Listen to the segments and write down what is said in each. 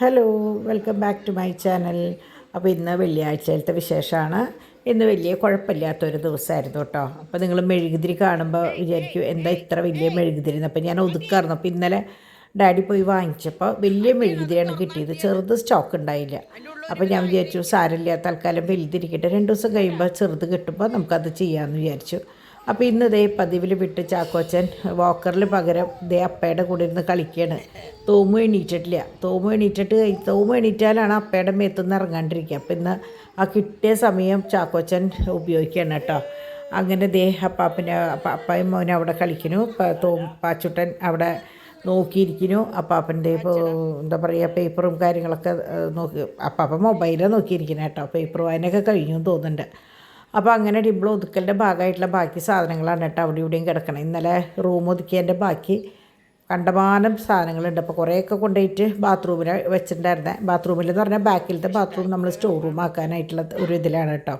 Hello, welcome back to my channel. അപ്പോൾ ഇന്ന് വെള്ളിയാഴ്ചയിലത്തെ വിശേഷമാണ്. ഇന്ന് വലിയ കുഴപ്പമില്ലാത്തൊരു ദിവസമായിരുന്നു കേട്ടോ. അപ്പോൾ നിങ്ങൾ മെഴുകുതിരി കാണുമ്പോൾ വിചാരിക്കും എന്താ ഇത്ര വലിയ മെഴുകുതിരി. അപ്പോൾ ഞാൻ ഒതുക്കായിരുന്നു. അപ്പോൾ ഇന്നലെ ഡാഡി പോയി വാങ്ങിച്ചപ്പോൾ വലിയ മെഴുകുതിരിയാണ് കിട്ടിയത്, ചെറുത് സ്റ്റോക്ക് ഉണ്ടായില്ല. അപ്പോൾ ഞാൻ വിചാരിച്ചു സാരമില്ല, തൽക്കാലം വലുതിരിക്കട്ടെ, 2 ദിവസം കഴിയുമ്പോൾ ചെറുത് കിട്ടുമ്പോൾ നമുക്കത് ചെയ്യാമെന്ന് വിചാരിച്ചു. അപ്പോൾ ഇന്ന് ഇതേ പതിവിൽ വിട്ട് ചാക്കോച്ചൻ വാക്കറിൽ പകരം ഇതേ അപ്പയുടെ കൂടെ ഇരുന്ന് കളിക്കുകയാണ്. തോമു എണീറ്റിട്ടില്ല. തോമു എണീറ്റാലാണ് അപ്പയുടെ മേത്തുനിന്ന് ഇറങ്ങാണ്ടിരിക്കുക. അപ്പോൾ ഇന്ന് ആ കിട്ടിയ സമയം ചാക്കോച്ചൻ ഉപയോഗിക്കുകയാണ് കേട്ടോ. അങ്ങനെ ദേ അപ്പായും മോനും അവിടെ കളിക്കുന്നു. പാച്ചുട്ടൻ അവിടെ നോക്കിയിരിക്കുന്നു. അപ്പാപ്പൻ്റെ ഇപ്പോൾ എന്താ പറയുക, പേപ്പറും കാര്യങ്ങളൊക്കെ നോക്കി. അപ്പാപ്പൻ മൊബൈലാണ് നോക്കിയിരിക്കുന്നത് കേട്ടോ. പേപ്പർ വായനയൊക്കെ കഴിഞ്ഞു തോന്നുന്നുണ്ട്. അപ്പോൾ അങ്ങനെ ഡിംപിൾ ഒതുക്കലിൻ്റെ ഭാഗമായിട്ടുള്ള ബാക്കി സാധനങ്ങളാണ് കേട്ടോ അവിടെ ഇവിടെയും കിടക്കണം. ഇന്നലെ റൂം ഒതുക്കിയതിൻ്റെ ബാക്കി കണ്ടമാനം സാധനങ്ങളുണ്ട്. അപ്പോൾ കുറേയൊക്കെ കൊണ്ടുപോയിട്ട് ബാത്റൂമിൽ വെച്ചിട്ടുണ്ടായിരുന്നത്. ബാത്റൂമിലെന്ന് പറഞ്ഞാൽ ബാക്കിലത്തെ ബാത്റൂം നമ്മൾ സ്റ്റോർ റൂം ആക്കാനായിട്ടുള്ള ഒരു ഇതിലാണ് കേട്ടോ.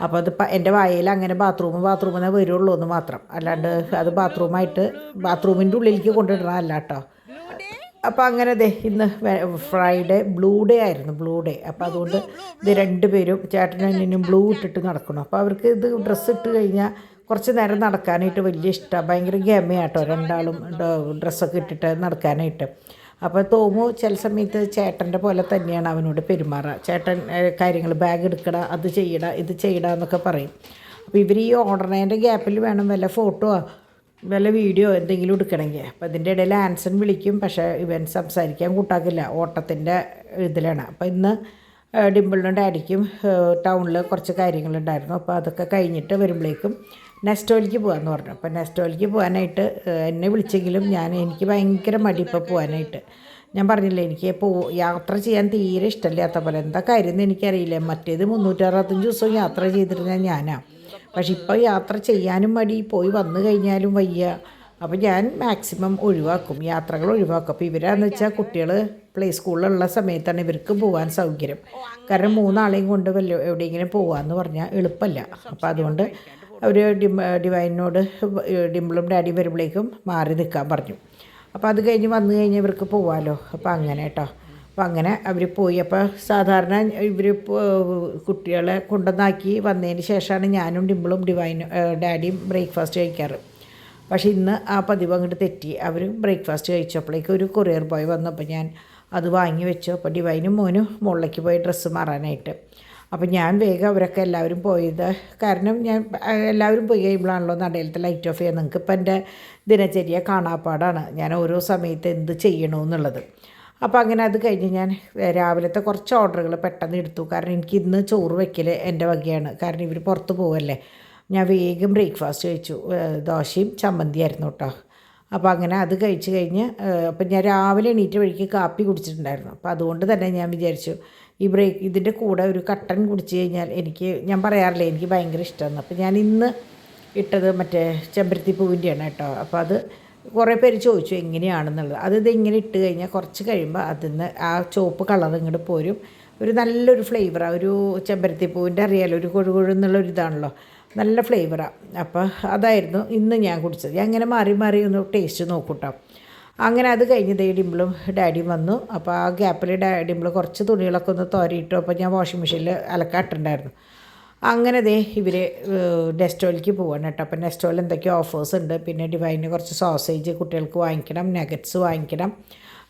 അപ്പോൾ അത് എൻ്റെ വായയിൽ അങ്ങനെ ബാത്റൂമിൽ വരുള്ളൂ എന്ന് മാത്രം, അല്ലാണ്ട് അത് ബാത്റൂമിൻ്റെ ഉള്ളിലേക്ക് കൊണ്ടിടണമല്ല കേട്ടോ. അപ്പോൾ അങ്ങനെ ഇന്ന് ഫ്രൈഡേ ബ്ലൂ ഡേ ആയിരുന്നു. അപ്പോൾ അതുകൊണ്ട് ഇത് 2 പേരും ചേട്ടനും അനിയനും ബ്ലൂ ഇട്ടിട്ട് നടക്കണം. അപ്പോൾ അവർക്ക് ഇത് ഡ്രസ്സ് ഇട്ട് കഴിഞ്ഞാൽ കുറച്ച് നേരം നടക്കാനായിട്ട് വലിയ ഇഷ്ടമാണ്. ഭയങ്കര ഗമയാട്ടോ രണ്ടാളും ഡ്രസ്സൊക്കെ ഇട്ടിട്ട് നടക്കാനായിട്ട്. അപ്പോൾ തോമു ചില സമയത്ത് ചേട്ടൻ്റെ പോലെ തന്നെയാണ് അവനോട് പെരുമാറുക. ചേട്ടൻ കാര്യങ്ങൾ ബാഗ് എടുക്കട, അത് ചെയ്യട, ഇത് ചെയ്യട എന്നൊക്കെ പറയും. അപ്പോൾ ഇവർ ഈ ഓർഡറിൻ്റെ ഗ്യാപ്പിൽ വേണം വല്ല ഫോട്ടോ വല്ല വീഡിയോ എന്തെങ്കിലും എടുക്കണമെങ്കിൽ. അപ്പോൾ ഇതിൻ്റെ ഇടയിൽ ആൻസൺ വിളിക്കും, പക്ഷേ ഇവൻ സംസാരിക്കാൻ കൂട്ടാക്കില്ല, ഓട്ടത്തിൻ്റെ ഇതിലാണ്. അപ്പോൾ ഇന്ന് ഡിംപിളിനും ഡാഡിക്കും ടൗണിൽ കുറച്ച് കാര്യങ്ങളുണ്ടായിരുന്നു. അപ്പോൾ അതൊക്കെ കഴിഞ്ഞിട്ട് വരുമ്പോഴേക്കും നെസ്റ്റോയിലേക്ക് പോകാമെന്ന് പറഞ്ഞു. അപ്പോൾ നെസ്റ്റോയിലേക്ക് പോകാനായിട്ട് എന്നെ വിളിച്ചെങ്കിലും എനിക്ക് ഭയങ്കര മടി ഇപ്പോൾ പോകാനായിട്ട്. ഞാൻ പറഞ്ഞില്ലേ, എനിക്ക് യാത്ര ചെയ്യാൻ തീരെ ഇഷ്ടമില്ലാത്ത പോലെ. എന്താ കാര്യം എന്ന് എനിക്കറിയില്ല. മറ്റേത് 365 ദിവസവും യാത്ര ചെയ്തിരുന്ന ഞാനാണ്. പക്ഷെ ഇപ്പോൾ യാത്ര ചെയ്യാനും മടി, പോയി വന്നു കഴിഞ്ഞാലും വയ്യ. അപ്പോൾ ഞാൻ മാക്സിമം യാത്രകൾ ഒഴിവാക്കും. അപ്പോൾ ഇവരാന്ന് വെച്ചാൽ കുട്ടികൾ പ്ലേ സ്കൂളിലുള്ള സമയത്താണ് ഇവർക്ക് പോകാൻ സൗകര്യം. കാരണം 3 ആളെയും കൊണ്ട് എവിടെയെങ്കിലും പോകാമെന്ന് പറഞ്ഞാൽ എളുപ്പമല്ല. അപ്പോൾ അതുകൊണ്ട് അവർ ഡിവൈനോട് ഡിംപിളും ഡാഡി വരുമ്പോഴേക്കും മാറി നിൽക്കാൻ പറഞ്ഞു. അപ്പോൾ അത് കഴിഞ്ഞ് വന്നു കഴിഞ്ഞാൽ ഇവർക്ക് പോകാമല്ലോ. അപ്പോൾ അങ്ങനെ കേട്ടോ. അപ്പോൾ അങ്ങനെ അവർ പോയി. അപ്പോൾ സാധാരണ ഇവർ കുട്ടികളെ കൊണ്ടുവന്നാക്കി വന്നതിന് ശേഷമാണ് ഞാനും ഡിംപിളും ഡാഡിയും ബ്രേക്ക്ഫാസ്റ്റ് കഴിക്കാറ്. പക്ഷേ ഇന്ന് ആ പതിവ് അങ്ങോട്ട് തെറ്റി. അവർ ബ്രേക്ക്ഫാസ്റ്റ് കഴിച്ചപ്പോഴേക്കും ഒരു കൊറിയർ ബോയ് വന്നപ്പോൾ ഞാൻ അത് വാങ്ങി വെച്ചു. അപ്പോൾ ഡിവൈനും മോനും മുകളിലേക്ക് പോയി ഡ്രസ്സ് മാറാനായിട്ട്. അപ്പോൾ ഞാൻ വേഗം അവരൊക്കെ എല്ലാവരും പോയത്, കാരണം ഞാൻ എല്ലാവരും പോയി കഴിയുമ്പോഴാണല്ലോ നടയിലത്തെ ലൈറ്റ് ഓഫ് ചെയ്യുക. നിങ്ങൾക്കിപ്പോൾ എൻ്റെ ദിനചര്യ കാണാപ്പാടാണ്, ഞാൻ ഓരോ സമയത്ത് എന്ത് ചെയ്യണമെന്നുള്ളത്. അപ്പോൾ അങ്ങനെ അത് കഴിഞ്ഞ് ഞാൻ രാവിലത്തെ കുറച്ച് ഓർഡറുകൾ പെട്ടെന്ന് എടുത്തു. കാരണം എനിക്ക് ഇന്ന് ചോറ് വയ്ക്കൽ എൻ്റെ വകയാണ്. കാരണം ഇവർ പുറത്ത് പോവല്ലേ. ഞാൻ വേഗം ബ്രേക്ക്ഫാസ്റ്റ് കഴിച്ചു. ദോശയും ചമ്മന്തിയായിരുന്നു കേട്ടോ. അപ്പോൾ അങ്ങനെ അത് കഴിച്ച് കഴിഞ്ഞ് അപ്പം ഞാൻ രാവിലെ എണീറ്റ വഴിക്ക് കാപ്പി കുടിച്ചിട്ടുണ്ടായിരുന്നു. അപ്പോൾ അതുകൊണ്ട് തന്നെ ഞാൻ വിചാരിച്ചു ഇതിൻ്റെ കൂടെ ഒരു കട്ടൻ കുടിച്ച് കഴിഞ്ഞാൽ ഞാൻ പറയാറില്ലേ, എനിക്ക് ഭയങ്കര ഇഷ്ടമാണ്. അപ്പോൾ ഞാൻ ഇന്ന് ഇട്ടത് മറ്റേ ചെമ്പരത്തി പൂവിൻ്റെയാണ് കേട്ടോ. അപ്പോൾ അത് കുറേ പേര് ചോദിച്ചു എങ്ങനെയാണെന്നുള്ളത്. ഇങ്ങനെ ഇട്ട് കഴിഞ്ഞാൽ കുറച്ച് കഴിയുമ്പോൾ അതിന്ന് ആ ചുവപ്പ് കളർ ഇങ്ങോട്ട് പോരും. ഒരു നല്ലൊരു ഫ്ലേവറാണ്. ഒരു ചെമ്പരത്തി പൂവിൻ്റെ അറിയാലോ, ഒരു കൊഴുകൊഴുന്നുള്ളൊരു ഇതാണല്ലോ, നല്ല ഫ്ലേവറാണ്. അപ്പോൾ അതായിരുന്നു ഇന്ന് ഞാൻ കുടിച്ചത്. ഞാൻ അങ്ങനെ മാറി ഒന്ന് ടേസ്റ്റ് നോക്കൂട്ടോ. അങ്ങനെ അത് കഴിഞ്ഞ് ഡിംപിളും ഡാഡിയും വന്നു. അപ്പോൾ ആ ഗ്യാപ്പിൽ ഡിംപിൾ കുറച്ച് തുണികളൊക്കെ ഒന്ന് തോരയിട്ടു. അപ്പോൾ ഞാൻ വാഷിംഗ് മെഷീനിൽ അലക്കാട്ടുണ്ടായിരുന്നു. അങ്ങനെ ഇവർ നെസ്റ്റോയിലേക്ക് പോവാണ് കേട്ടോ. അപ്പോൾ നെസ്റ്റോയിൽ എന്തൊക്കെയോ ഓഫേഴ്സ് ഉണ്ട്. പിന്നെ ഡിവൈന് കുറച്ച് സോസേജ് കുട്ടികൾക്ക് വാങ്ങിക്കണം, നഗറ്റ്സ് വാങ്ങിക്കണം.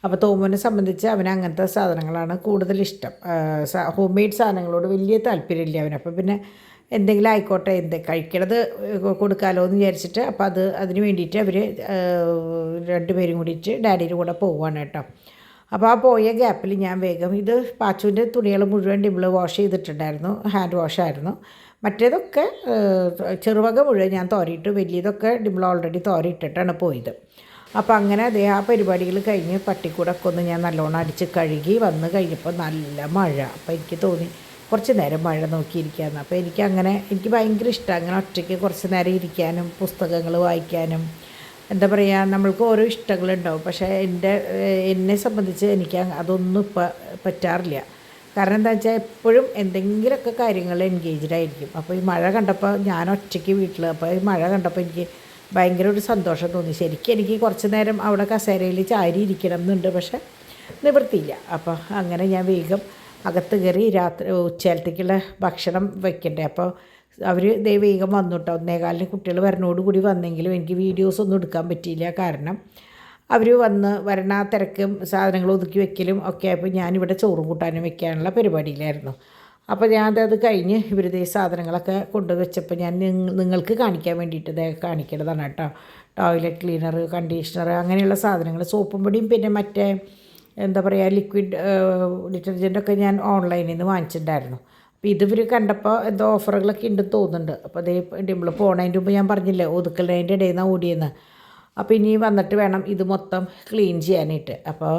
അപ്പോൾ തോമുവിനെ സംബന്ധിച്ച് അവന് അങ്ങനത്തെ സാധനങ്ങളാണ് കൂടുതൽ ഇഷ്ടം. ഹോം മെയ്ഡ് സാധനങ്ങളോട് വലിയ താല്പര്യമില്ല അവന്. അപ്പോൾ പിന്നെ എന്തെങ്കിലും ആയിക്കോട്ടെ, കഴിക്കണത് കൊടുക്കാമല്ലോ എന്ന് വിചാരിച്ചിട്ട് അപ്പോൾ അതിന് വേണ്ടിയിട്ട് അവർ 2 പേരും കൂടിയിട്ട് ഡാഡിയുടെ കൂടെ പോവുകയാണ് കേട്ടോ. അപ്പോൾ ആ പോയ ഗ്യാപ്പിൽ ഞാൻ വേഗം പാച്ചുവിൻ്റെ തുണികൾ മുഴുവൻ ഡിംപിൾ വാഷ് ചെയ്തിട്ടുണ്ടായിരുന്നു, ഹാൻഡ് വാഷായിരുന്നു. മറ്റേതൊക്കെ ചെറുവക മുഴുവൻ ഞാൻ തോരയിട്ട്, വലിയതൊക്കെ ഡിംപിൾ ഓൾറെഡി തോരയിട്ടിട്ടാണ് പോയത്. അപ്പോൾ അങ്ങനെ ആ പരിപാടികൾ കഴിഞ്ഞ് പട്ടിക്കൂടൊക്കെ ഒന്ന് ഞാൻ നല്ലോണം അടിച്ച് കഴുകി വന്ന് കഴിഞ്ഞപ്പോൾ നല്ല മഴ. അപ്പോൾ എനിക്ക് തോന്നി കുറച്ച് നേരം മഴ നോക്കിയിരിക്കാമെന്ന്. അപ്പോൾ എനിക്ക് ഭയങ്കര ഇഷ്ടമാണ് അങ്ങനെ ഒറ്റയ്ക്ക് കുറച്ച് നേരം ഇരിക്കാനും പുസ്തകങ്ങൾ വായിക്കാനും. എന്താ പറയുക, നമ്മൾക്ക് ഓരോ ഇഷ്ടങ്ങളുണ്ടാവും. പക്ഷേ എന്നെ സംബന്ധിച്ച് എനിക്ക് അതൊന്നും ഇപ്പോൾ പറ്റാറില്ല. കാരണം എന്താ വെച്ചാൽ എപ്പോഴും എന്തെങ്കിലുമൊക്കെ കാര്യങ്ങൾ എൻഗേജ്ഡ് ആയിരിക്കും. അപ്പോൾ ഈ മഴ കണ്ടപ്പോൾ ഞാൻ ഒറ്റയ്ക്ക് വീട്ടിൽ, അപ്പോൾ ഈ മഴ കണ്ടപ്പോൾ എനിക്ക് ഭയങ്കര ഒരു സന്തോഷം തോന്നി. ശരിക്കും എനിക്ക് കുറച്ച് നേരം അവിടെ കസേരയിൽ ചാരി ഇരിക്കണം എന്നുണ്ട്. പക്ഷേ നിവൃത്തിയില്ല. അപ്പോൾ അങ്ങനെ ഞാൻ വേഗം അകത്ത് കയറി രാത്രി ഉച്ചയിലത്തേക്കുള്ള ഭക്ഷണം വെക്കണ്ടേ. അപ്പോൾ അവർ വേഗം വന്നു കേട്ടോ. 1:15 കുട്ടികൾ വരണോടുകൂടി വന്നെങ്കിലും എനിക്ക് വീഡിയോസൊന്നും എടുക്കാൻ പറ്റിയില്ല. കാരണം അവർ വരണ തിരക്കും സാധനങ്ങൾ ഒതുക്കി വെക്കലും ഒക്കെ ആയപ്പോൾ ഞാനിവിടെ ചോറും കൂട്ടാനും വെക്കാനുള്ള പരിപാടിയിലായിരുന്നു. അപ്പോൾ ഞാനത് കഴിഞ്ഞ് ഇവരുടെ സാധനങ്ങളൊക്കെ കൊണ്ടുവച്ചപ്പോൾ ഞാൻ നിങ്ങൾക്ക് കാണിക്കാൻ വേണ്ടിയിട്ട് കാണിക്കേണ്ടതാണ് കേട്ടോ. ടോയ്ലറ്റ് ക്ലീനർ, കണ്ടീഷണർ, അങ്ങനെയുള്ള സാധനങ്ങൾ, സോപ്പും പൊടിയും പിന്നെ മറ്റേ എന്താ പറയുക ലിക്വിഡ് ഡിറ്റർജൻറ്റൊക്കെ ഞാൻ ഓൺലൈനിൽ നിന്ന് വാങ്ങിച്ചിട്ടുണ്ടായിരുന്നു. അപ്പോൾ ഇവർ കണ്ടപ്പോൾ എന്തോ ഓഫറുകളൊക്കെ ഉണ്ടെന്ന് തോന്നുന്നുണ്ട്. അപ്പോൾ അതേ ഡിമ്പിൾ പോണതിൻ്റെ മുമ്പ് ഞാൻ പറഞ്ഞില്ലേ ഒതുക്കലിൻ്റെ ഇടയിൽ നിന്നാണ് ഓടിയെന്ന്. അപ്പോൾ ഇനി വന്നിട്ട് വേണം ഇത് മൊത്തം ക്ലീൻ ചെയ്യാനായിട്ട്. അപ്പോൾ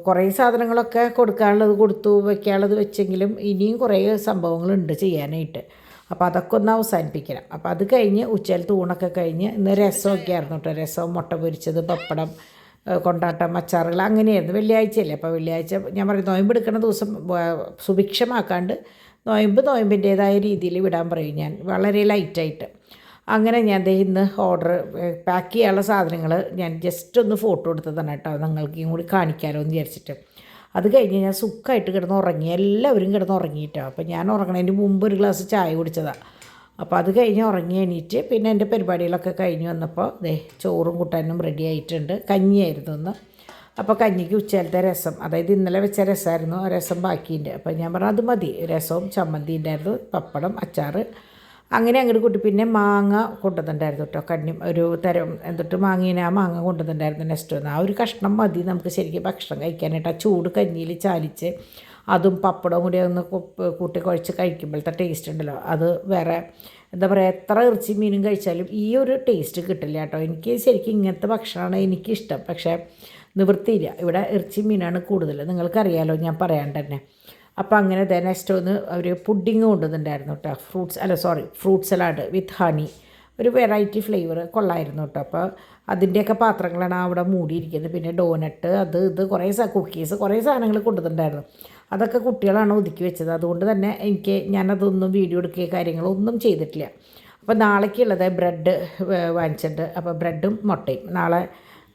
കുറേ സാധനങ്ങളൊക്കെ കൊടുക്കാനുള്ളത് കൊടുത്തു, വയ്ക്കാനുള്ളത് വെച്ചെങ്കിലും ഇനിയും കുറേ സംഭവങ്ങളുണ്ട് ചെയ്യാനായിട്ട്. അപ്പോൾ അതൊക്കെ ഒന്ന് അവസാനിപ്പിക്കണം. അപ്പോൾ അത് കഴിഞ്ഞ് ഉച്ചയിലത്തെ ഊണൊക്കെ കഴിഞ്ഞ് ഇന്ന് രസമൊക്കെ ആയിരുന്നു കേട്ടോ. രസം, മുട്ട പൊരിച്ചത്, പപ്പടം, കൊണ്ടാട്ടം, അച്ചാറുകൾ, അങ്ങനെയായിരുന്നു. വെള്ളിയാഴ്ചയല്ലേ. അപ്പോൾ വെള്ളിയാഴ്ച ഞാൻ പറയും നോയമ്പെടുക്കുന്ന ദിവസം സുഭിക്ഷമാക്കാണ്ട് നോയമ്പിൻ്റേതായ രീതിയിൽ വിടാൻ പറയും ഞാൻ, വളരെ ലൈറ്റായിട്ട്. അങ്ങനെ ഞാൻ ഇന്ന് ഓർഡർ പാക്ക് ചെയ്യാനുള്ള സാധനങ്ങൾ ഞാൻ ജസ്റ്റ് ഒന്ന് ഫോട്ടോ എടുത്തതാണ് കേട്ടോ, നിങ്ങൾക്കും കൂടി കാണിക്കാമല്ലോ എന്ന് വിചാരിച്ചിട്ട്. അത് കഴിഞ്ഞ് ഞാൻ സുഖമായിട്ട് കിടന്ന് ഉറങ്ങി. എല്ലാവരും കിടന്ന് ഉറങ്ങിയിട്ടോ. അപ്പോൾ ഞാൻ ഉറങ്ങണതിന് മുമ്പ് ഒരു ഗ്ലാസ് ചായ കുടിച്ചതാണ്. അപ്പോൾ അത് കഴിഞ്ഞ് ഉറങ്ങി എണീറ്റ് പിന്നെ എൻ്റെ പരിപാടികളൊക്കെ കഴിഞ്ഞ് വന്നപ്പോൾ ചോറും കൂട്ടാനും റെഡി ആയിട്ടുണ്ട്. കഞ്ഞിയായിരുന്നു ഒന്ന്. അപ്പോൾ കഞ്ഞിക്ക് ഉച്ചയിലത്തെ രസം, അതായത് ഇന്നലെ വെച്ച രസമായിരുന്നു, രസം ബാക്കിയുണ്ട്. അപ്പോൾ ഞാൻ പറഞ്ഞു അത് മതി. രസവും ചമ്മന്തി ഉണ്ടായിരുന്നു, പപ്പടം, അച്ചാറ്, അങ്ങനെ അങ്ങോട്ട് കൂട്ടി. പിന്നെ മാങ്ങ കൊണ്ടുവന്നിട്ടുണ്ടായിരുന്നു കേട്ടോ. ഒരു തരം എന്നിട്ട് മാങ്ങീനെ ആ മാങ്ങ കൊണ്ടുവന്നിട്ടുണ്ടായിരുന്നു. നെക്സ്റ്റ് വന്ന് ആ ഒരു കഷ്ണം മതി നമുക്ക് ശരിക്കും ഭക്ഷണം കഴിക്കാനായിട്ട്. ആ ചൂട് കഞ്ഞിയിൽ ചാലിച്ച് അതും പപ്പടവും കൂടി ഒന്ന് കൂട്ടി കുഴച്ച് കഴിക്കുമ്പോഴത്തെ ടേസ്റ്റ് ഉണ്ടല്ലോ, അത് വേറെ എന്താ പറയുക. എത്ര ഇറച്ചി മീനും കഴിച്ചാലും ഈ ഒരു ടേസ്റ്റ് കിട്ടില്ല കേട്ടോ. എനിക്ക് ശരിക്കും ഇങ്ങനത്തെ ഭക്ഷണമാണ് എനിക്കിഷ്ടം. പക്ഷേ നിവൃത്തിയില്ല, ഇവിടെ ഇറച്ചി മീനാണ് കൂടുതൽ, നിങ്ങൾക്കറിയാലോ ഞാൻ പറയാണ്ട് തന്നെ. അപ്പോൾ അങ്ങനെ നെക്സ്റ്റ് ഒന്ന് അവർ പുഡിങ് കൊണ്ടുവന്നിട്ടുണ്ടായിരുന്നു കേട്ടോ. ഫ്രൂട്ട് സലാഡ് വിത്ത് ഹണി, ഒരു വെറൈറ്റി ഫ്ലേവർ, കൊള്ളായിരുന്നു കേട്ടോ. അപ്പോൾ അതിൻ്റെയൊക്കെ പാത്രങ്ങളാണ് അവിടെ മൂടിയിരിക്കുന്നത്. പിന്നെ ഡോനട്ട്, ഇത് കുറേ കുക്കീസ്, കുറേ സാധനങ്ങൾ കൊണ്ടുവന്നിട്ടുണ്ടായിരുന്നു. അതൊക്കെ കുട്ടികളാണ് ഒതുക്കി വെച്ചത്. അതുകൊണ്ട് തന്നെ ഞാനതൊന്നും വീഡിയോ എടുക്കുകയോ കാര്യങ്ങളൊന്നും ചെയ്തിട്ടില്ല. അപ്പോൾ നാളേക്കുള്ളത് ബ്രെഡ് വാങ്ങിച്ചിട്ടുണ്ട്. അപ്പോൾ ബ്രെഡും മുട്ടയും നാളെ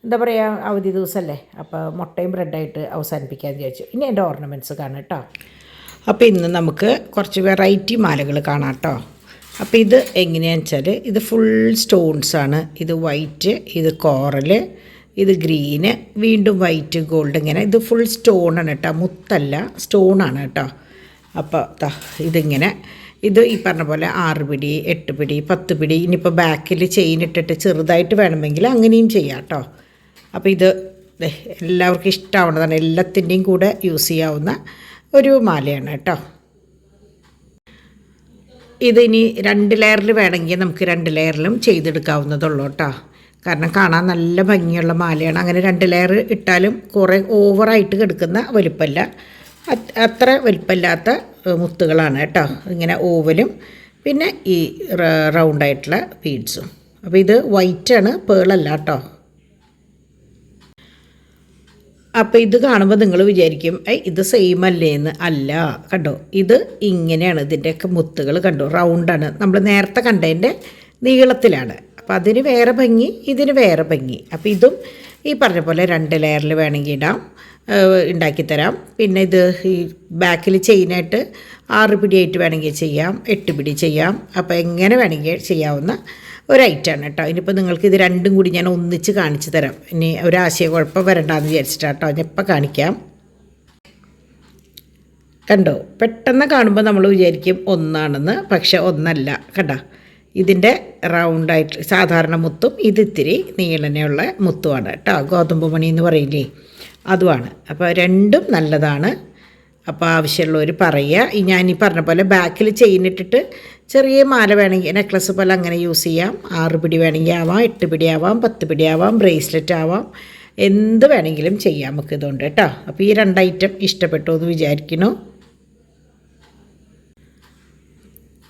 എന്താ പറയുക അവധി ദിവസമല്ലേ. അപ്പോൾ മുട്ടയും ബ്രെഡായിട്ട് അവസാനിപ്പിക്കാമെന്ന് വിചാരിച്ചു. ഇനി എൻ്റെ ഓർണമെൻറ്റ്സ് കാണാം കേട്ടോ. അപ്പോൾ ഇന്ന് നമുക്ക് കുറച്ച് വെറൈറ്റി മാലകൾ കാണാം കേട്ടോ. അപ്പോൾ ഇത് എങ്ങനെയാണെന്ന് വെച്ചാൽ ഇത് ഫുൾ സ്റ്റോൺസാണ്. ഇത് വൈറ്റ്, ഇത് കോറൽ, ഇത് ഗ്രീന്, വീണ്ടും വൈറ്റ്, ഗോൾഡ്, ഇങ്ങനെ ഇത് ഫുൾ സ്റ്റോണാണ് കേട്ടോ, മുത്തല്ല, സ്റ്റോണാണ് കേട്ടോ. അപ്പോൾ ഇതിങ്ങനെ ഇത് ഈ പറഞ്ഞ പോലെ 6 പിടി, 8 പിടി, 10 പിടി, ഇനിയിപ്പോൾ ബാക്കിൽ ചെയിൻ ഇട്ടിട്ട് ചെറുതായിട്ട് വേണമെങ്കിൽ അങ്ങനെയും ചെയ്യാം കേട്ടോ. അപ്പോൾ ഇത് എല്ലാവർക്കും ഇഷ്ടമാവുന്നതാണ്, എല്ലാത്തിൻ്റെയും കൂടെ യൂസ് ചെയ്യാവുന്ന ഒരു മാലയാണ് കേട്ടോ. ഇതിനി 2 ലെയറിൽ വേണമെങ്കിൽ നമുക്ക് 2 ലെയറിലും ചെയ്തെടുക്കാവുന്നതുള്ളൂ കേട്ടോ. കാരണം കാണാൻ നല്ല ഭംഗിയുള്ള മാലയാണ്. അങ്ങനെ 2 ലെയർ ഇട്ടാലും കുറേ ഓവറായിട്ട് കിടക്കുന്ന വലുപ്പമല്ല, അത്ര വലുപ്പമില്ലാത്ത മുത്തുകളാണ് കേട്ടോ. ഇങ്ങനെ ഓവലും പിന്നെ ഈ റൗണ്ടായിട്ടുള്ള ബീഡ്സും. അപ്പോൾ ഇത് വൈറ്റാണ്, പേളല്ല കേട്ടോ. അപ്പോൾ ഇത് കാണുമ്പോൾ നിങ്ങൾ വിചാരിക്കും ഇത് സെയിം അല്ലേ എന്ന്. അല്ല, കണ്ടോ, ഇത് ഇങ്ങനെയാണ്. ഇതിൻ്റെയൊക്കെ മുത്തുകൾ കണ്ടോ, റൗണ്ടാണ്. നമ്മൾ നേരത്തെ കണ്ടതിൻ്റെ നീളത്തിലാണ്. അപ്പോൾ അതിന് വേറെ ഭംഗി, ഇതിന് വേറെ ഭംഗി. അപ്പോൾ ഇതും ഈ പറഞ്ഞ പോലെ 2 ലെയറിൽ വേണമെങ്കിൽ ഉണ്ടാക്കിത്തരാം. പിന്നെ ഇത് ഈ ബാക്കിൽ ചെയിനായിട്ട് 6 പിടിയായിട്ട് വേണമെങ്കിൽ ചെയ്യാം, 8 പിടി ചെയ്യാം. അപ്പോൾ എങ്ങനെ വേണമെങ്കിൽ ചെയ്യാവുന്ന ഒരു ഐറ്റമാണ് കേട്ടോ. ഇനിയിപ്പോൾ നിങ്ങൾക്ക് ഇത് രണ്ടും കൂടി ഞാൻ ഒന്നിച്ച് കാണിച്ചു തരാം. ഇനി ഒരാശയക്കുഴപ്പം വരണ്ടെന്ന് വിചാരിച്ചിട്ടാട്ടോ ഞാൻ ഇപ്പം കാണിക്കാം. കണ്ടോ, പെട്ടെന്ന് കാണുമ്പോൾ നമ്മൾ വിചാരിക്കും ഒന്നാണെന്ന്, പക്ഷെ ഒന്നല്ല. കണ്ടോ, ഇതിൻ്റെ റൗണ്ടായിട്ട് സാധാരണ മുത്തും ഇത് ഇത്തിരി നീളനെയുള്ള മുത്തുമാണ് കേട്ടോ. ഗോതമ്പ് മണി എന്ന് പറയില്ലേ, അതുമാണ്. അപ്പോൾ രണ്ടും നല്ലതാണ്. അപ്പോൾ ആവശ്യമുള്ളവർ പറയുക. ഞാനീ പറഞ്ഞ പോലെ ബാക്കിൽ ചെയിനിട്ടിട്ട് ചെറിയ മാല വേണമെങ്കിൽ നെക്ലസ് പോലെ അങ്ങനെ യൂസ് ചെയ്യാം. 6 പിടി വേണമെങ്കിൽ ആവാം, 8 പിടി ആവാം, 10 പിടി ആവാം, ബ്രേസ്ലെറ്റ് ആവാം, എന്ത് വേണമെങ്കിലും ചെയ്യാം നമുക്ക് ഇതുകൊണ്ട് കേട്ടോ. അപ്പോൾ ഈ 2 ഐറ്റം ഇഷ്ടപ്പെട്ടു എന്ന് വിചാരിക്കുന്നു.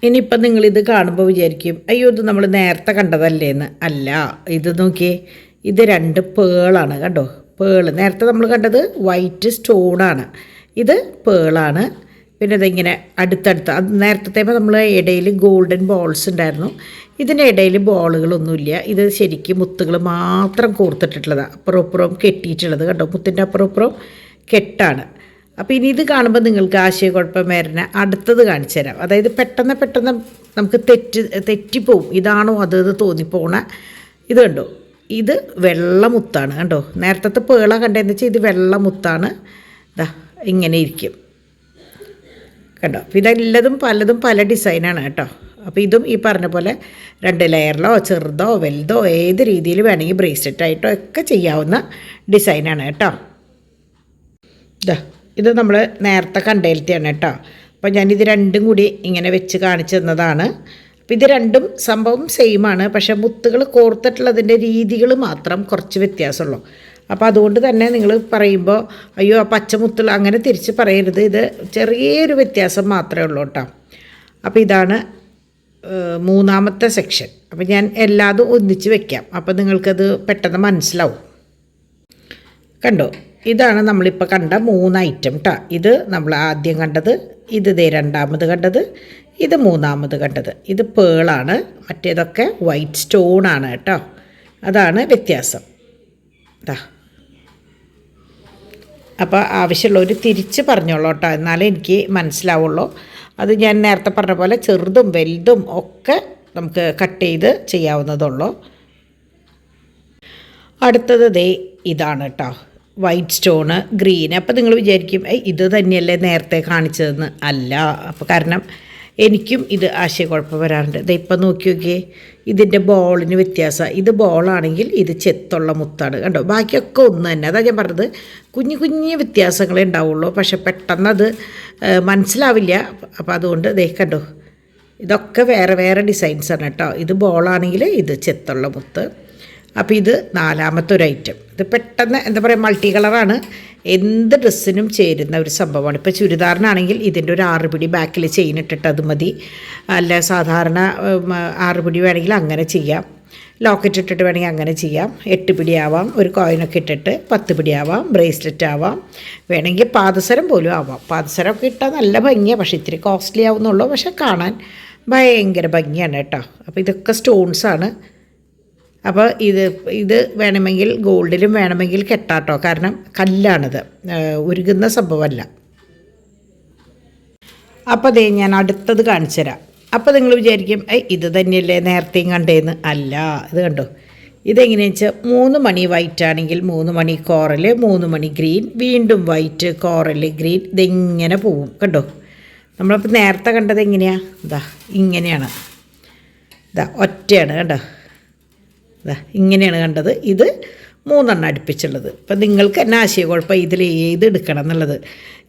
ഇനിയിപ്പം നിങ്ങളിത് കാണുമ്പോൾ വിചാരിക്കും അയ്യോ ഇത് നമ്മൾ നേരത്തെ കണ്ടതല്ലേന്ന്. അല്ല, ഇത് നോക്കിയേ, ഇത് 2 പേളാണ്. കണ്ടോ, പേള്. നേരത്തെ നമ്മൾ കണ്ടത് വൈറ്റ് സ്റ്റോണാണ്, ഇത് പേളാണ്. പിന്നെ ഇതിങ്ങനെ അടുത്തടുത്ത് അത് നേരത്തെ നമ്മൾ ഇടയിൽ ഗോൾഡൻ ബോൾസ് ഉണ്ടായിരുന്നു. ഇതിൻ്റെ ഇടയിൽ ബോളുകളൊന്നുമില്ല. ഇത് ശരിക്കും മുത്തുകൾ മാത്രം കോർത്തിട്ടുള്ളതാണ്, അപ്പുറം ഇപ്പുറം കെട്ടിയിട്ടുള്ളത് കണ്ടോ. മുത്തിൻ്റെ അപ്പുറം ഇപ്പുറം കെട്ടാണ്. അപ്പോൾ ഇനി ഇത് കാണുമ്പോൾ നിങ്ങൾക്ക് ആശയക്കുഴപ്പം വരുന്ന അടുത്തത് കാണിച്ചു തരാം. അതായത് പെട്ടെന്ന് നമുക്ക് തെറ്റിപ്പോവും, ഇതാണോ അത് തോന്നിപ്പോണ. ഇത് കണ്ടോ, ഇത് വെള്ളമുത്താണ് കണ്ടോ. നേരത്തെ പേള കണ്ടതെന്ന് വെച്ചാൽ ഇത് വെള്ളമുത്താണ്. ഇതാ ഇങ്ങനെ ഇരിക്കും കണ്ടോ. ഇതെല്ലതും പലതും പല ഡിസൈനാണ് കേട്ടോ. അപ്പോൾ ഇതും ഈ പറഞ്ഞ പോലെ 2 ലെയറിലോ ചെറുതോ വലുതോ ഏത് രീതിയിൽ വേണമെങ്കിൽ ബ്രേസ്ലെറ്റായിട്ടോ ഒക്കെ ചെയ്യാവുന്ന ഡിസൈനാണ് കേട്ടോ. ഇത് നമ്മൾ നേരത്തെ കണ്ടേലത്തെയാണ് കേട്ടോ. അപ്പോൾ ഞാനിത് രണ്ടും കൂടി ഇങ്ങനെ വെച്ച് കാണിച്ചു തന്നതാണ്. അപ്പോൾ ഇത് രണ്ടും സംഭവം സെയിമാണ്, പക്ഷേ മുത്തുകൾ കോർത്തിട്ടുള്ളതിൻ്റെ രീതികൾ മാത്രം കുറച്ച് വ്യത്യാസമുള്ളൂ. അപ്പോൾ അതുകൊണ്ട് തന്നെ നിങ്ങൾ പറയുമ്പോൾ അയ്യോ ആ പച്ചമുത്തുകൾ അങ്ങനെ തിരിച്ച് പറയരുത്. ഇത് ചെറിയൊരു വ്യത്യാസം മാത്രമേ ഉള്ളൂ കേട്ടോ. അപ്പോൾ ഇതാണ് 3ാമത്തെ സെക്ഷൻ. അപ്പോൾ ഞാൻ എല്ലാതും ഒന്നിച്ച് വെക്കാം, അപ്പോൾ നിങ്ങൾക്കത് പെട്ടെന്ന് മനസ്സിലാവും. കണ്ടോ, ഇതാണ് നമ്മളിപ്പോൾ കണ്ട 3 ഐറ്റം കേട്ടോ. ഇത് നമ്മൾ ആദ്യം കണ്ടത്, ഇത് 2ാമത് കണ്ടത്, ഇത് 3ാമത് കണ്ടത്. ഇത് പേളാണ്, മറ്റേതൊക്കെ വൈറ്റ് സ്റ്റോണാണ് കേട്ടോ. അതാണ് വ്യത്യാസം. അപ്പോൾ ആവശ്യമുള്ളവർ തിരിച്ച് പറഞ്ഞോളൂ കേട്ടോ, എന്നാലേ എനിക്ക് മനസ്സിലാവുള്ളൂ. അത് ഞാൻ നേരത്തെ പറഞ്ഞ പോലെ ചെറുതും വലുതും ഒക്കെ നമുക്ക് കട്ട് ചെയ്ത് ചെയ്യാവുന്നതുള്ളൂ. അടുത്തത് ഇതാണ് കേട്ടോ, വൈറ്റ് സ്റ്റോണ് ഗ്രീൻ. അപ്പോൾ നിങ്ങൾ വിചാരിക്കും ഇത് തന്നെയല്ലേ നേരത്തെ കാണിച്ചതെന്ന്. അല്ല. അപ്പോൾ കാരണം എനിക്കും ഇത് ആശയക്കുഴപ്പം വരാറുണ്ട്. ഇപ്പം നോക്കിയേ, ഇതിൻ്റെ ബോളിന് വ്യത്യാസം. ഇത് ബോളാണെങ്കിൽ ഇത് ചെത്തുള്ള മുത്താണ് കണ്ടോ. ബാക്കിയൊക്കെ ഒന്ന് തന്നെ. അതാണ് ഞാൻ പറഞ്ഞത്, കുഞ്ഞു വ്യത്യാസങ്ങളേ ഉണ്ടാവുള്ളൂ, പക്ഷെ പെട്ടെന്നത് മനസ്സിലാവില്ല. അപ്പോൾ അതുകൊണ്ട് കണ്ടോ, ഇതൊക്കെ വേറെ ഡിസൈൻസാണ് കേട്ടോ. ഇത് ബോളാണെങ്കിൽ ഇത് ചെത്തുള്ള മുത്ത്. അപ്പോൾ ഇത് 4ാമത്തെ ഒരു ഐറ്റം. ഇത് പെട്ടെന്ന് എന്താ പറയുക, മൾട്ടി കളറാണ്, എന്ത് ഡ്രസ്സിനും ചേരുന്ന ഒരു സംഭവമാണ്. ഇപ്പോൾ ചുരിദാറിനാണെങ്കിൽ ഇതിൻ്റെ ഒരു 6 പിടി ബാക്കിൽ ചെയിൻ ഇട്ടിട്ട് അത് മതി. അല്ല സാധാരണ 6 പിടി വേണമെങ്കിൽ അങ്ങനെ ചെയ്യാം. ലോക്കറ്റ് ഇട്ടിട്ട് വേണമെങ്കിൽ അങ്ങനെ ചെയ്യാം. 8 പിടി ആവാം, ഒരു കോയിനൊക്കെ ഇട്ടിട്ട് 10 പിടി ആവാം, ബ്രേസ്ലെറ്റ് ആവാം, വേണമെങ്കിൽ പാദസരം പോലും ആവാം. പാദസരമൊക്കെ ഇട്ടാൽ നല്ല ഭംഗിയാണ്, പക്ഷേ ഇത്തിരി കോസ്റ്റ്ലി ആവുന്നുള്ളൂ, പക്ഷേ കാണാൻ ഭയങ്കര ഭംഗിയാണ് കേട്ടോ. അപ്പോൾ ഇതൊക്കെ സ്റ്റോൺസാണ്. അപ്പോൾ ഇത് വേണമെങ്കിൽ ഗോൾഡിലും വേണമെങ്കിൽ കെട്ടാട്ടോ, കാരണം കല്ലാണിത്, ഉരുകുന്ന സംഭവമല്ല. അപ്പോൾ ഞാൻ അടുത്തത് കാണിച്ചു തരാം. അപ്പോൾ നിങ്ങൾ വിചാരിക്കും ഇത് തന്നെയല്ലേ നേരത്തെയും കണ്ടേന്ന്. അല്ല, ഇത് കണ്ടോ. ഇതെങ്ങനെയാണെന്ന് വെച്ചാൽ 3 മണി വൈറ്റ് ആണെങ്കിൽ 3 മണി കോറൽ, 3 മണി ഗ്രീൻ, വീണ്ടും വൈറ്റ് കോറൽ ഗ്രീൻ, ഇതിങ്ങനെ പോവും കണ്ടോ. നമ്മളപ്പോൾ നേരത്തെ കണ്ടത് എങ്ങനെയാണ്, ഇങ്ങനെയാണ്, ഒറ്റയാണ് കണ്ടോ. ഇങ്ങനെയാണ് കണ്ടത്. ഇത് 3 എണ്ണം അടുപ്പിച്ചുള്ളത്. അപ്പം നിങ്ങൾക്ക് തന്നെ ആശയക്കുഴപ്പം ഇതിൽ ഏത് എടുക്കണം എന്നുള്ളത്.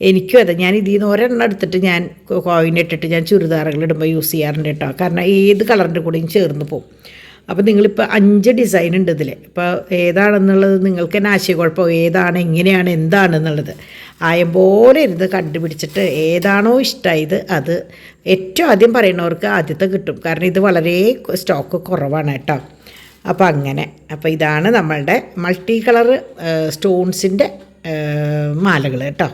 എനിക്കും അതെ, ഞാൻ ഇതിൽ നിന്ന് ഒരെണ്ണം എടുത്തിട്ട് ഞാൻ കോയിൻ ഇട്ടിട്ട് ഞാൻ ചുരിദാറുകൾ ഇടുമ്പോൾ യൂസ് ചെയ്യാറുണ്ട് കേട്ടോ. കാരണം ഏത് കളറിൻ്റെ കൂടെയും ചേർന്ന് പോകും. അപ്പോൾ നിങ്ങളിപ്പോൾ 5 ഡിസൈൻ ഉണ്ട് ഇതിൽ. ഇപ്പോൾ ഏതാണെന്നുള്ളത് നിങ്ങൾക്ക് തന്നെ ആശയക്കുഴപ്പം, ഏതാണ് എങ്ങനെയാണ് എന്താണെന്നുള്ളത് ആയം പോലെ ഇരുന്ന് കണ്ടുപിടിച്ചിട്ട് ഏതാണോ ഇഷ്ടമായത് അത് ഏറ്റവും ആദ്യം പറയുന്നവർക്ക് ആദ്യത്തെ കിട്ടും. കാരണം ഇത് വളരെ സ്റ്റോക്ക് കുറവാണ് കേട്ടോ. അപ്പോൾ അങ്ങനെ, അപ്പോൾ ഇതാണ് നമ്മളുടെ മൾട്ടി കളർ സ്റ്റോൺസിൻ്റെ മാലകൾ കേട്ടോ.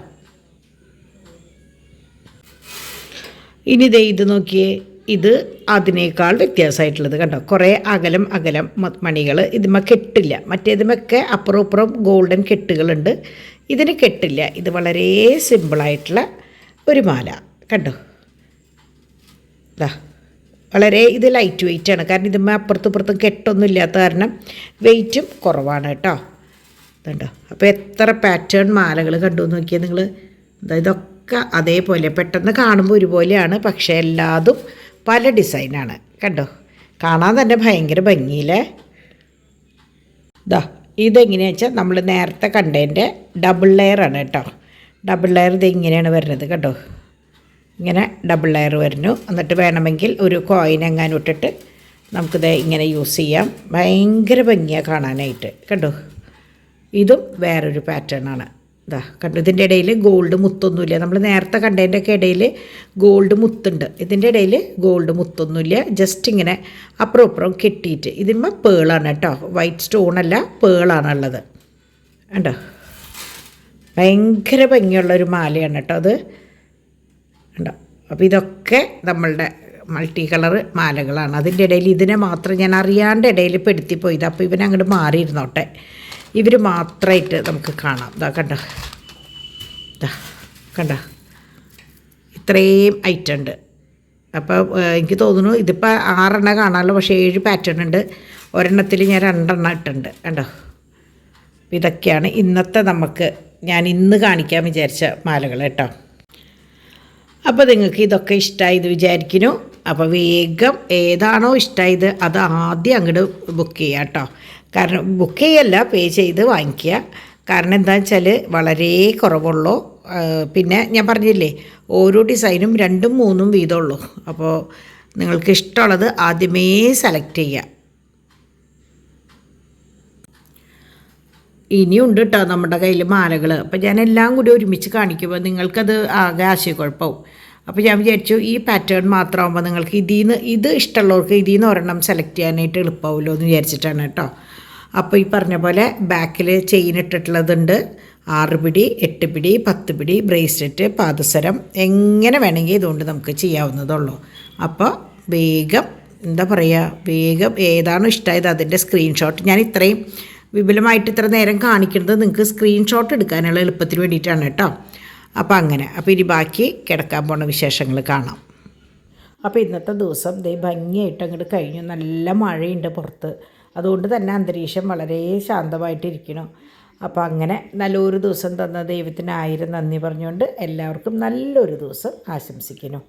ഇനി ഇത് നോക്കിയേ, ഇത് അതിനേക്കാൾ വ്യത്യാസമായിട്ടുള്ളത് കണ്ടോ. കുറേ അകലം മണികൾ ഇതുമ്മ കെട്ടില്ല. മറ്റേതുമൊക്കെ അപ്പുറം ഇപ്പുറം ഗോൾഡൻ കെട്ടുകളുണ്ട്, ഇതിന് കെട്ടില്ല. ഇത് വളരെ സിമ്പിളായിട്ടുള്ള ഒരു മാല കണ്ടോ. വളരെ ഇത് ലൈറ്റ് വെയ്റ്റാണ്, കാരണം ഇതുമ്മ അപ്പുറത്തും കെട്ടൊന്നും ഇല്ലാത്ത കാരണം വെയ്റ്റും കുറവാണ് കേട്ടോ. ഇതുണ്ടോ. അപ്പോൾ എത്ര പാറ്റേൺ മാലകൾ കണ്ടു നോക്കിയാൽ നിങ്ങൾ. ഇതൊക്കെ അതേപോലെ പെട്ടെന്ന് കാണുമ്പോൾ ഒരുപോലെയാണ്, പക്ഷേ എല്ലാതും പല ഡിസൈനാണ് കണ്ടോ. കാണാൻ തന്നെ ഭയങ്കര ഭംഗിയില്ലേ. ഇതെങ്ങനെയാണെന്ന് വെച്ചാൽ നമ്മൾ നേരത്തെ കണ്ടതിൻ്റെ ഡബിൾ ലെയറാണ് കേട്ടോ. ഡബിൾ ലെയർ ഇതെങ്ങനെയാണ് വരുന്നത് കണ്ടോ. ഇങ്ങനെ ഡബിൾ ലെയർ വരുന്നു. എന്നിട്ട് വേണമെങ്കിൽ ഒരു കോയിൻ എങ്ങാനും ഇട്ടിട്ട് നമുക്കിത് ഇങ്ങനെ യൂസ് ചെയ്യാം. ഭയങ്കര ഭംഗിയാണ് കാണാനായിട്ട് കണ്ടോ. ഇതും വേറൊരു പാറ്റേണാണ്. കണ്ടു, ഇതിൻ്റെ ഇടയിൽ ഗോൾഡ് മുത്തൊന്നുമില്ല. നമ്മൾ നേരത്തെ കണ്ടതിൻ്റെയൊക്കെ ഇടയിൽ ഗോൾഡ് മുത്തുണ്ട്, ഇതിൻ്റെ ഇടയിൽ ഗോൾഡ് മുത്തൊന്നുമില്ല. ജസ്റ്റ് ഇങ്ങനെ അപ്പുറം കെട്ടിയിട്ട്. ഇതിന്മേൽ പേളാണ് കേട്ടോ, വൈറ്റ് സ്റ്റോണല്ല, പേളാണുള്ളത് കണ്ടോ. ഭയങ്കര ഭംഗിയുള്ളൊരു മാലയാണ് കേട്ടോ അത് ഉണ്ടോ. അപ്പോൾ ഇതൊക്കെ നമ്മളുടെ മൾട്ടി കളർ മാലകളാണ്. അതിൻ്റെ ഇടയിൽ ഇതിനെ മാത്രം ഞാൻ അറിയാണ്ട് ഇടയിൽ പെടുത്തിപ്പോയത്. അപ്പോൾ ഇവനങ്ങോട്ട് മാറിയിരുന്നോട്ടെ, ഇവർ മാത്രമായിട്ട് നമുക്ക് കാണാം. ഇതാ കണ്ടോ, ഇതാ കണ്ടോ, ഇത്രയും ഐറ്റം ഉണ്ട്. അപ്പോൾ എനിക്ക് തോന്നുന്നു ഇതിപ്പോൾ 6 കാണാമല്ലോ, പക്ഷേ 7 പാറ്റേൺ ഉണ്ട്. ഒരെണ്ണത്തിൽ ഞാൻ 2 ഇട്ടുണ്ട് കണ്ടോ. ഇതൊക്കെയാണ് ഇന്നത്തെ ഞാൻ ഇന്ന് കാണിക്കാൻ വിചാരിച്ച മാലകൾ കേട്ടോ. അപ്പോൾ നിങ്ങൾക്ക് ഇതൊക്കെ ഇഷ്ടമായത് വിചാരിക്കുന്നു. അപ്പോൾ വേഗം ഏതാണോ ഇഷ്ടമായത് അത് ആദ്യം അങ്ങോട്ട് ബുക്ക് ചെയ്യുക കേട്ടോ. കാരണം ബുക്ക് ചെയ്യല്ല, പേ ചെയ്ത് വാങ്ങിക്കുക. കാരണം എന്താണെന്ന് വെച്ചാൽ വളരെ കുറവുള്ളൂ. പിന്നെ ഞാൻ പറഞ്ഞില്ലേ, ഓരോ ഡിസൈനും 2ഉം 3ഉം വീതമുള്ളൂ. അപ്പോൾ നിങ്ങൾക്ക് ഇഷ്ടമുള്ളത് ആദ്യമേ സെലക്ട് ചെയ്യുക. ഇനിയുണ്ട് കേട്ടോ നമ്മുടെ കയ്യിൽ മാലകൾ. അപ്പോൾ ഞാൻ എല്ലാം കൂടി ഒരുമിച്ച് കാണിക്കുമ്പോൾ നിങ്ങൾക്കത് ആകെ ആശയക്കുഴപ്പമാവും. അപ്പോൾ ഞാൻ വിചാരിച്ചു ഈ പാറ്റേൺ മാത്രമാകുമ്പോൾ നിങ്ങൾക്ക് ഇത് ഇഷ്ടമുള്ളവർക്ക് ഇതിൽ നിന്ന് ഒരെണ്ണം സെലക്ട് ചെയ്യാനായിട്ട് എളുപ്പമാവുമല്ലോ എന്ന് വിചാരിച്ചിട്ടാണ് കേട്ടോ. അപ്പോൾ ഈ പറഞ്ഞ പോലെ ബാക്കിൽ ചെയിൻ ഇട്ടിട്ടുള്ളതുണ്ട്. 6 പിടി, 8 പിടി, 10 പിടി, ബ്രേസ്ലെറ്റ്, പാദസരം, എങ്ങനെ വേണമെങ്കിൽ ഇതുകൊണ്ട് നമുക്ക് ചെയ്യാവുന്നതുള്ളൂ. അപ്പോൾ വേഗം വേഗം ഏതാണോ ഇഷ്ടമായത് അതിൻ്റെ സ്ക്രീൻഷോട്ട്, ഞാൻ ഇത്രയും വിപുലമായിട്ട് ഇത്ര നേരം കാണിക്കുന്നത് നിങ്ങൾക്ക് സ്ക്രീൻഷോട്ട് എടുക്കാനുള്ള എളുപ്പത്തിന് വേണ്ടിയിട്ടാണ് കേട്ടോ. അപ്പോൾ അങ്ങനെ, അപ്പോൾ ഇനി ബാക്കി കിടക്കാൻ പോണ വിശേഷങ്ങൾ കാണാം. അപ്പോൾ ഇന്നത്തെ ദിവസം ഭംഗിയായിട്ട് അങ്ങോട്ട് കഴിഞ്ഞു. നല്ല മഴയുണ്ട് പുറത്ത്, അതുകൊണ്ട് തന്നെ അന്തരീക്ഷം വളരെ ശാന്തമായിട്ടിരിക്കണം. അപ്പോൾ അങ്ങനെ നല്ലൊരു ദിവസം തന്ന ദൈവത്തിന് 1000 നന്ദി പറഞ്ഞുകൊണ്ട് എല്ലാവർക്കും നല്ലൊരു ദിവസം ആശംസിക്കുന്നു.